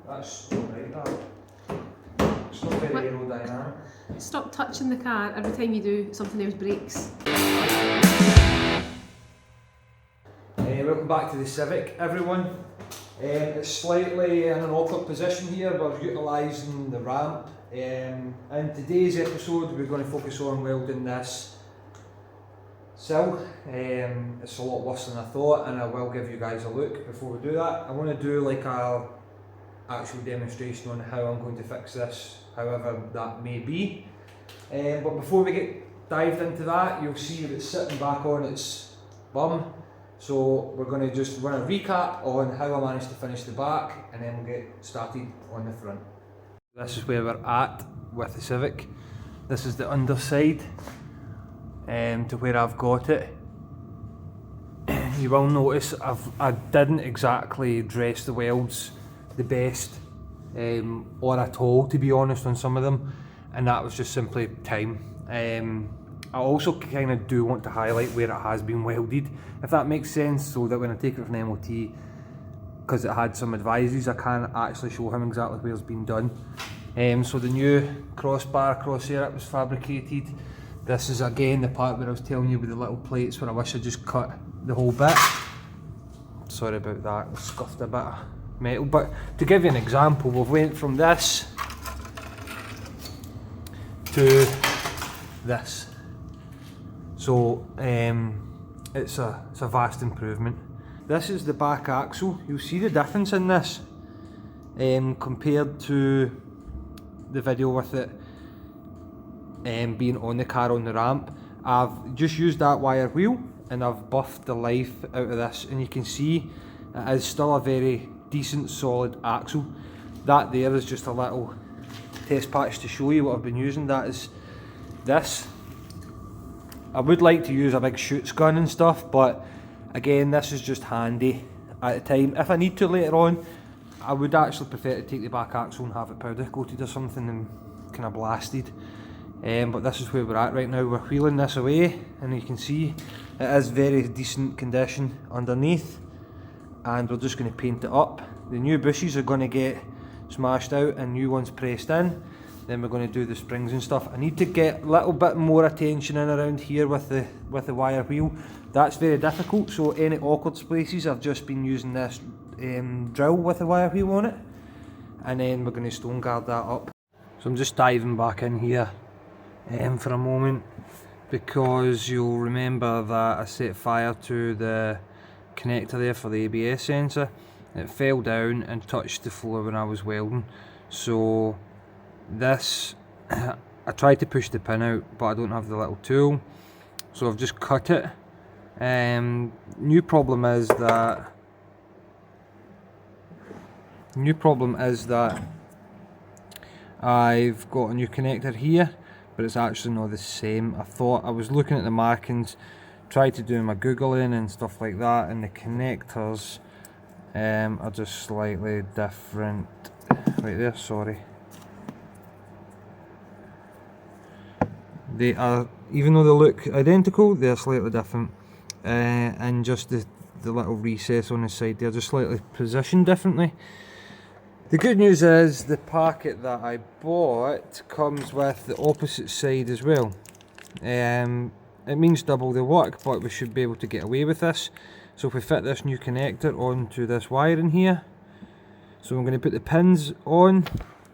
That's alright, that. It's not very aerodynamic. Stop touching the car. Every time you do, something else breaks. Welcome back to the Civic, everyone. It's slightly in an awkward position here, but we're utilising the ramp. In today's episode, we're going to focus on welding this sill. It's a lot worse than I thought, and I will give you guys a look. Before we do that, I want to do like a actual demonstration on how I'm going to fix this, however that may be. But before we get dived into that, you'll see that it's sitting back on its bum. So we're going to just run a recap on how I managed to finish the back, and then we'll get started on the front. This is where we're at with the Civic. This is the underside to where I've got it. You will notice I didn't exactly dress the welds the best or at all, to be honest, on some of them, and that was just simply time. I also kind of do want to highlight where it has been welded, if that makes sense, so that when I take it from MOT, because it had some advisories, I can actually show him exactly where it's been done. So the new crossbar crosshair, it was fabricated. This is again the part where I was telling you with the little plates where I wish I just cut the whole bit. Sorry about that, I scuffed a bit of metal, but to give you an example, we've went from this to this. So it's a vast improvement. This is the back axle. You'll see the difference in this compared to the video with it being on the car on the ramp. I've just used that wire wheel and I've buffed the life out of this, and you can see it is still a very decent solid axle. That there is just a little test patch to show you what I've been using. That is this. I would like to use a big shoots gun and stuff, but again, this is just handy at the time. If I need to later on, I would actually prefer to take the back axle and have it powder coated or something and kind of blasted. But this is where we're at right now. We're wheeling this away, and you can see it is very decent condition underneath, and we're just going to paint it up. The new bushes are going to get smashed out and new ones pressed in. Then we're going to do the springs and stuff. I need to get a little bit more attention in around here with the wire wheel. That's very difficult, so any awkward places I've just been using this drill with the wire wheel on it, and then we're going to stone guard that up. So I'm just diving back in here for a moment, because you'll remember that I set fire to the connector there for the ABS sensor. It fell down and touched the floor when I was welding. So this, I tried to push the pin out, but I don't have the little tool, so I've just cut it. New problem is that I've got a new connector here, but it's actually not the same. I was looking at the markings, tried to do my googling and stuff like that, and the connectors are just slightly different. Right there, sorry. They are, even though they look identical, they're slightly different, and just the little recess on the side, they're just slightly positioned differently. The good news is the packet that I bought comes with the opposite side as well. It means double the work, but we should be able to get away with this. So if we fit this new connector onto this wire in here, so I'm going to put the pins on,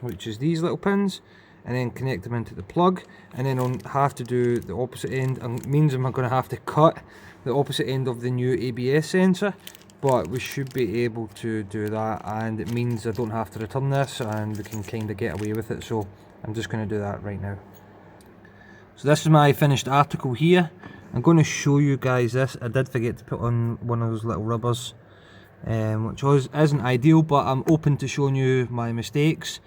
which is these little pins, and then connect them into the plug, and then I'll have to do the opposite end, and it means I'm going to have to cut the opposite end of the new ABS sensor, but we should be able to do that, and it means I don't have to return this and we can kind of get away with it. So I'm just going to do that right now. So this is my finished article here. I'm going to show you guys this. I did forget to put on one of those little rubbers, which isn't ideal, but I'm open to showing you my mistakes.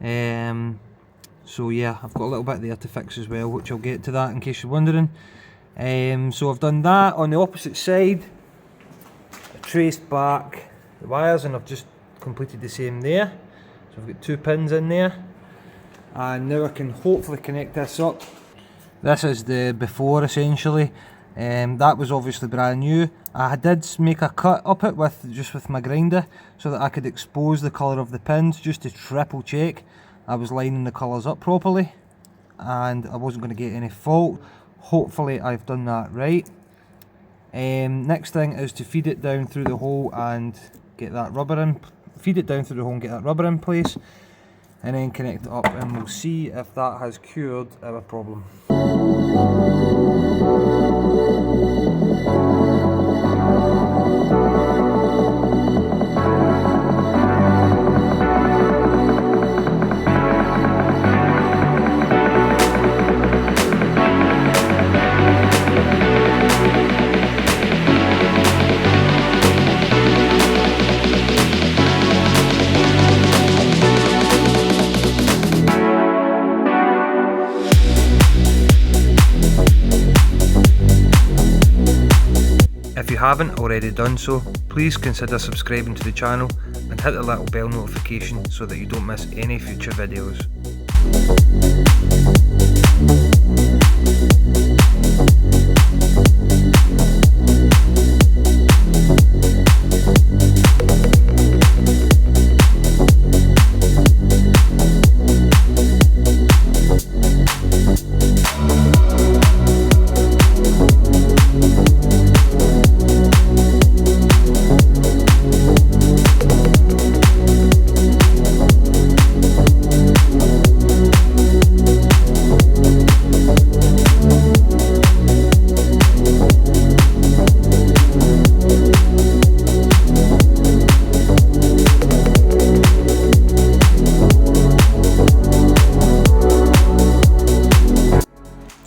So yeah, I've got a little bit there to fix as well, which I'll get to that in case you're wondering. So I've done that. On the opposite side, I traced back the wires, and I've just completed the same there. So I've got 2 pins in there, and now I can hopefully connect this up. This is the before essentially, That was obviously brand new. I did make a cut up it with my grinder so that I could expose the colour of the pins just to triple check I was lining the colours up properly and I wasn't going to get any fault. Hopefully I've done that right. Next thing is to feed it down through the hole and get that rubber in. Feed it down through the hole and get that rubber in place, and then connect it up, and we'll see if that has cured our problem. If you haven't already done so, please consider subscribing to the channel and hit the little bell notification so that you don't miss any future videos.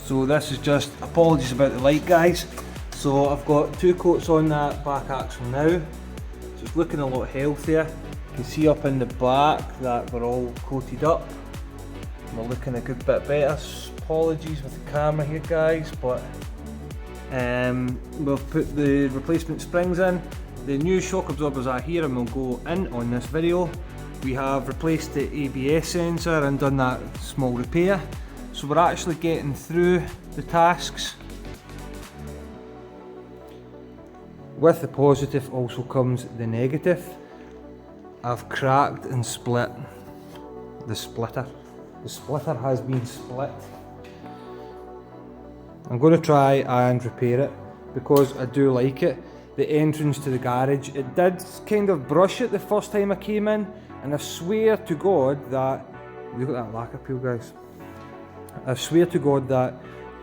So this is just, apologies about the light guys. So I've got 2 coats on that back axle now. So it's looking a lot healthier. You can see up in the back that we're all coated up. We're looking a good bit better. Apologies with the camera here guys, but we've put the replacement springs in. The new shock absorbers are here and will go in on this video. We have replaced the ABS sensor and done that small repair. So we're actually getting through the tasks. With the positive also comes the negative. I've cracked and split the splitter. The splitter has been split. I'm going to try and repair it because I do like it. The entrance to the garage, it did kind of brush it the first time I came in, and I swear to God that, look at that lacquer peel guys. I swear to God that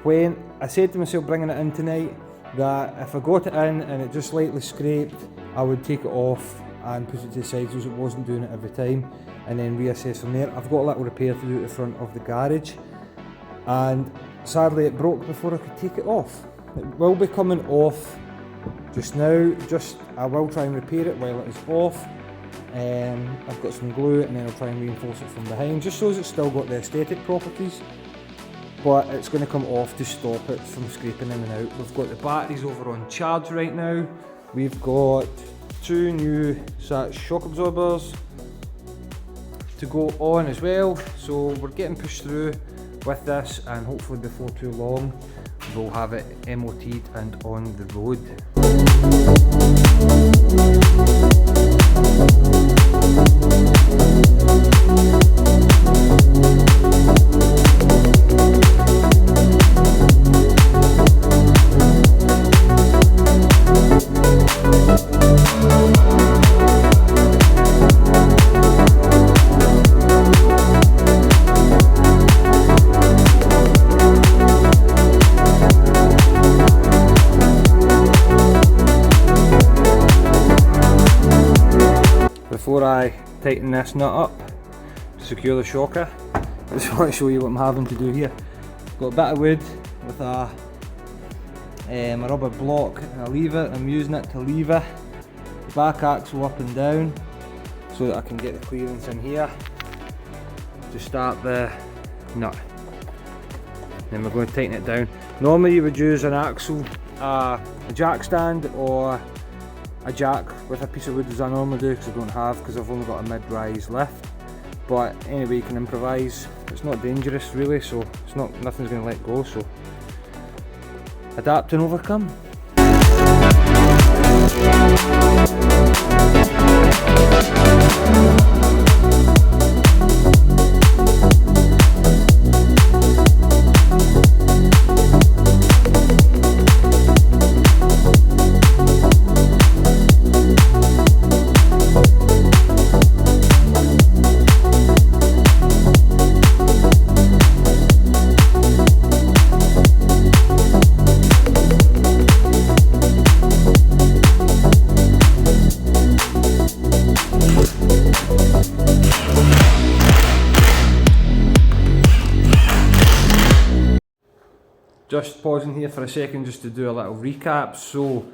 when I said to myself bringing it in tonight, that if I got it in and it just slightly scraped, I would take it off and put it to the side so it wasn't doing it every time, and then reassess from there. I've got a little repair to do at the front of the garage, and sadly it broke before I could take it off. It will be coming off just now, I will try and repair it while it is off. I've got some glue and then I'll try and reinforce it from behind, just so it's still got the aesthetic properties. But it's going to come off to stop it from scraping in and out. We've got the batteries over on charge right now. We've got 2 new shock absorbers to go on as well. So we're getting pushed through with this, and hopefully before too long we'll have it MOT'd and on the road. Before I tighten this nut up to secure the shocker, I just want to show you what I'm having to do here. I've got a bit of wood with a rubber block and a lever. I'm using it to lever the back axle up and down so that I can get the clearance in here to start the nut. Then we're going to tighten it down. Normally you would use an axle, a jack stand, or a jack with a piece of wood as I normally do, because I don't have, because I've only got a mid-rise lift. But anyway, you can improvise. It's not dangerous really, so it's not, nothing's going to let go. So adapt and overcome. Just pausing here for a second just to do a little recap. So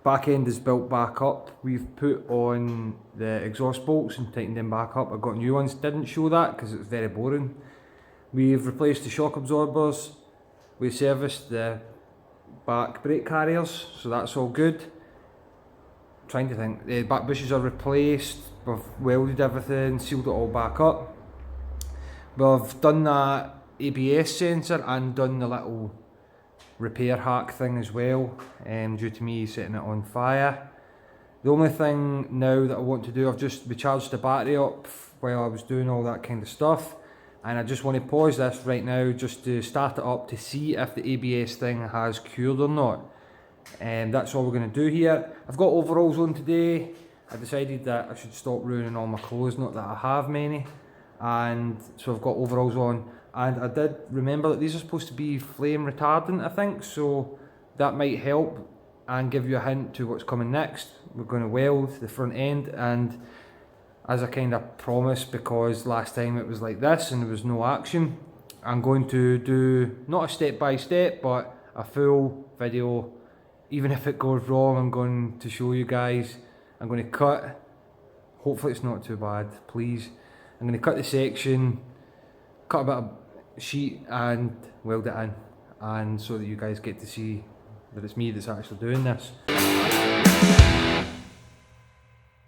back end is built back up. We've put on the exhaust bolts and tightened them back up. I got new ones. Didn't show that because it was very boring. We've replaced the shock absorbers. We serviced the back brake carriers, so that's all good. Trying to think. The back bushes are replaced. We've welded everything, sealed it all back up. We've done that ABS sensor and done the little repair hack thing as well, due to me setting it on fire. The only thing now that I want to do, I've just recharged the battery up while I was doing all that kind of stuff, and I just want to pause this right now just to start it up to see if the ABS thing has cured or not. And that's all we're going to do here. I've got overalls on today. I decided that I should stop ruining all my clothes, not that I have many, and so I've got overalls on. And I did remember that these are supposed to be flame retardant, I think, so that might help and give you a hint to what's coming next. We're going to weld the front end, and as I kind of promised, because last time it was like this and there was no action, I'm going to do not a step by step but a full video. Even if it goes wrong, I'm going to show you guys. I'm going to cut, hopefully it's not too bad, please. I'm going to cut the section, cut a bit of sheet and weld it in, and so that you guys get to see that it's me that's actually doing this.